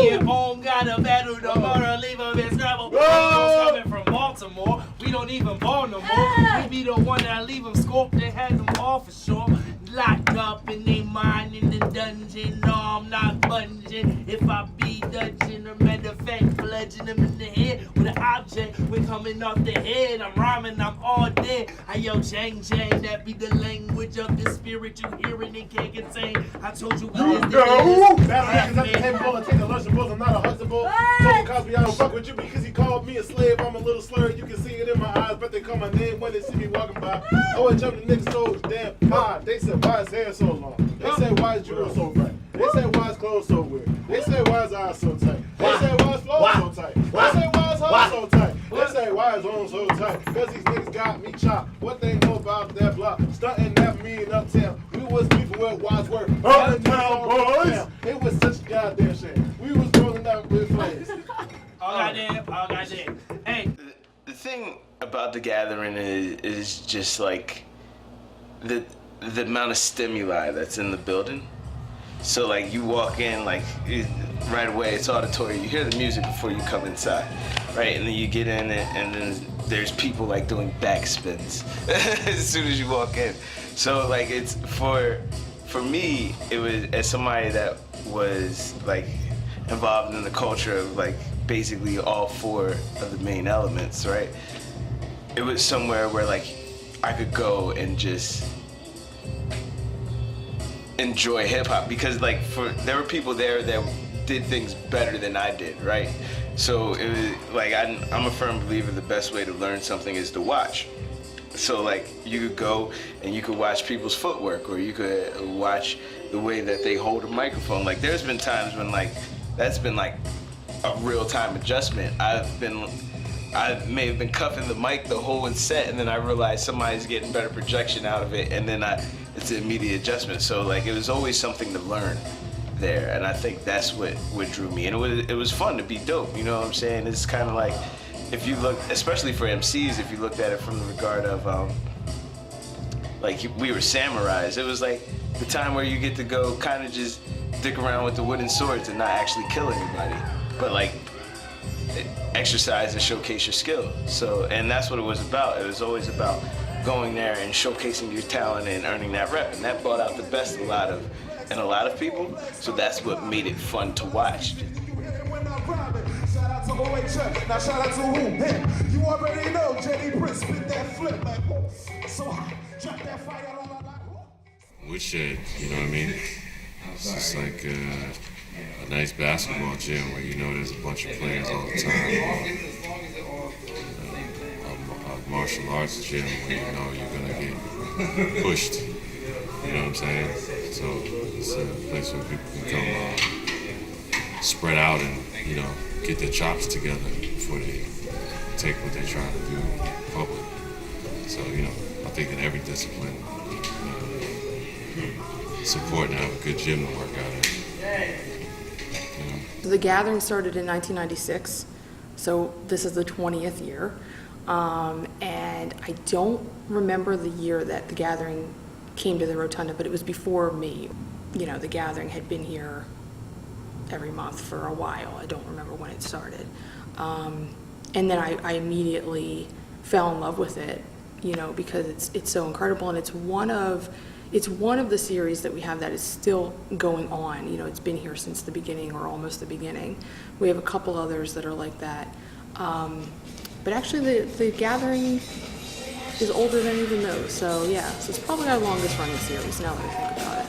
Me and Om got a battle tomorrow, leave him in trouble. Coming from Baltimore, we don't even ball no more. We be the one that leave them scoped and had them all for sure. Locked up in they mind in the dungeon. No, I'm not bunging. If I be dodging, a matter of fact, bludgeon them in the head with an object. We're coming off the head. I'm rhyming, I'm all dead. I yell Jang Jang, that be the language of the spirit. You hearing and can't contain. I told you what is the Battle niggas at the table and take a Lunchables. I'm not a Huxtable. Told Cosby I don't fuck with you because he called me a slave. I'm a little slurred. You can see it in my eyes, but they call my name when they see me walking by. I always jump the niggas so damn high. They said, why his hair so long? They say, why his jewelry so bright? They say, why his clothes so weird? They say, why his eyes so tight? They say, why his flow so tight? They say, why his home so tight? They say, why his home so tight? Cause these niggas got me chopped. What they know about that block? Stunting that me in Uptown. We was beefing with Wadsworth. Uptown boys! It was such a goddamn shame. We was rolling out with flames. Oh goddamn. Hey. The thing about The Gathering is just like the amount of stimuli that's in the building. So like you walk in, like right away it's auditory. You hear the music before you come inside, right? And then you get in it, and then there's people like doing backspins as soon as you walk in. So like it's for me, it was as somebody that was like involved in the culture of like basically all four of the main elements, right? It was somewhere where like I could go and just enjoy hip hop because like there were people there that did things better than I did, right? So it was like I'm a firm believer the best way to learn something is to watch. So like you could go and you could watch people's footwork, or you could watch the way that they hold a microphone. Like there's been times when like that's been like a real time adjustment. I may have been cuffing the mic the whole set, and then I realized somebody's getting better projection out of it, and then it's an immediate adjustment. So like it was always something to learn there, and I think that's what drew me. And it was fun to be dope, you know what I'm saying? It's kind of like, if you look, especially for MCs, if you looked at it from the regard of like we were samurais, it was like the time where you get to go kind of just dick around with the wooden swords and not actually kill anybody, but like exercise and showcase your skill. So, and that's what it was about. It was always about going there and showcasing your talent and earning that rep, and that brought out the best in a lot of people. So that's what made it fun to watch. Shout out to Boy Chuck. Now shout out to who? Him. You already know JD Prince spit that flip like so hot. Drop that fire on my life. Woodshed, you know what I mean? It's just like a nice basketball gym where you know there's a bunch of players all the time. A martial arts gym where you know you're gonna get pushed. You know what I'm saying? So it's a place where people can come spread out and, you know, get their chops together before they take what they're trying to do public. So, you know, I think in every discipline, it's important to have a good gym to work out in. You know? The Gathering started in 1996, so this is the 20th year. And I don't remember the year that The Gathering came to the Rotunda, but it was before me. You know, The Gathering had been here every month for a while. I don't remember when it started. And then I immediately fell in love with it, you know, because it's so incredible, and it's one of the series that we have that is still going on. You know, it's been here since the beginning, or almost the beginning. We have a couple others that are like that. But actually the Gathering is older than even those. So yeah, so it's probably our longest running series now that I think about it.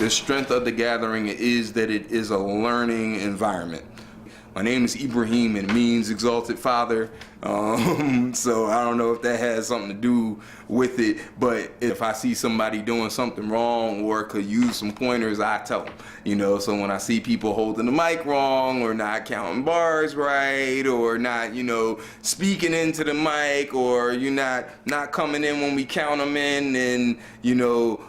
The strength of the gathering is that it is a learning environment. My name is Ibrahim and it means exalted father. So I don't know if that has something to do with it, but if I see somebody doing something wrong or could use some pointers, I tell them. You know, so when I see people holding the mic wrong or not counting bars right or not, you know, speaking into the mic or you're not coming in when we count them in and, you know,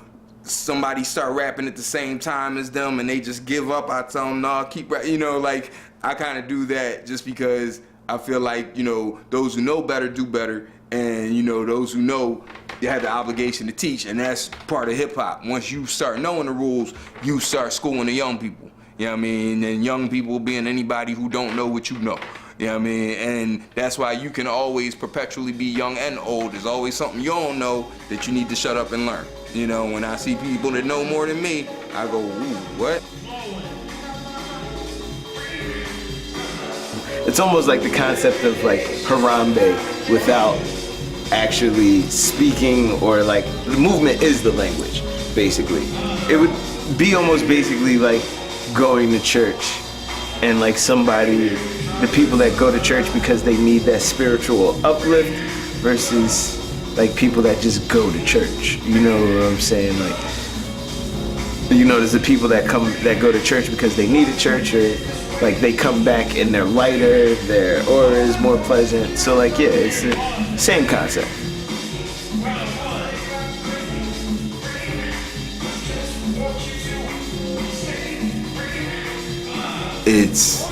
somebody start rapping at the same time as them and they just give up, I tell them, no, keep rapping, you know, like I kind of do that just because I feel like, you know, those who know better do better, and, you know, those who know, they have the obligation to teach, and that's part of hip hop. Once you start knowing the rules, you start schooling the young people, you know what I mean? And young people being anybody who don't know what you know. You know what I mean? And that's why you can always perpetually be young and old. There's always something you don't know that you need to shut up and learn. You know, when I see people that know more than me, I go, ooh, what? It's almost like the concept of like Harambe without actually speaking, or like the movement is the language, basically. It would be almost basically like going to church and like somebody, the people that go to church because they need that spiritual uplift versus like people that just go to church. You know what I'm saying? Like, you know, there's the people that go to church because they need a church, or like they come back and they're lighter, their aura is more pleasant. So like, yeah, it's the same concept. It's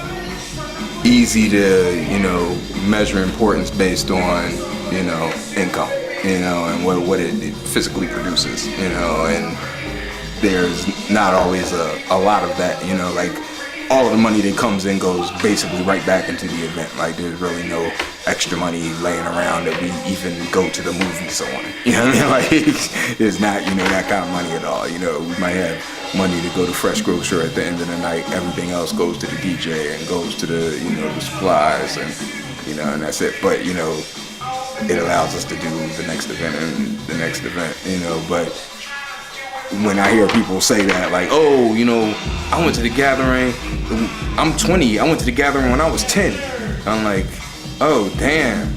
easy to, you know, measure importance based on, you know, income, you know, and what it physically produces, you know, and there's not always a lot of that, you know, like all of the money that comes in goes basically right back into the event. Like there's really no extra money laying around that we even go to the movies on. You know what I mean? Like there's not, you know, that kind of money at all. You know, we might have money to go to Fresh Grocer at the end of the night. Everything else goes to the DJ and goes to the, you know, the supplies and, you know, and that's it. But, you know, it allows us to do the next event and the next event, you know, but when I hear people say that, like, oh, you know, I went to the gathering, I'm 20, I went to the gathering when I was 10. I'm like, oh, damn.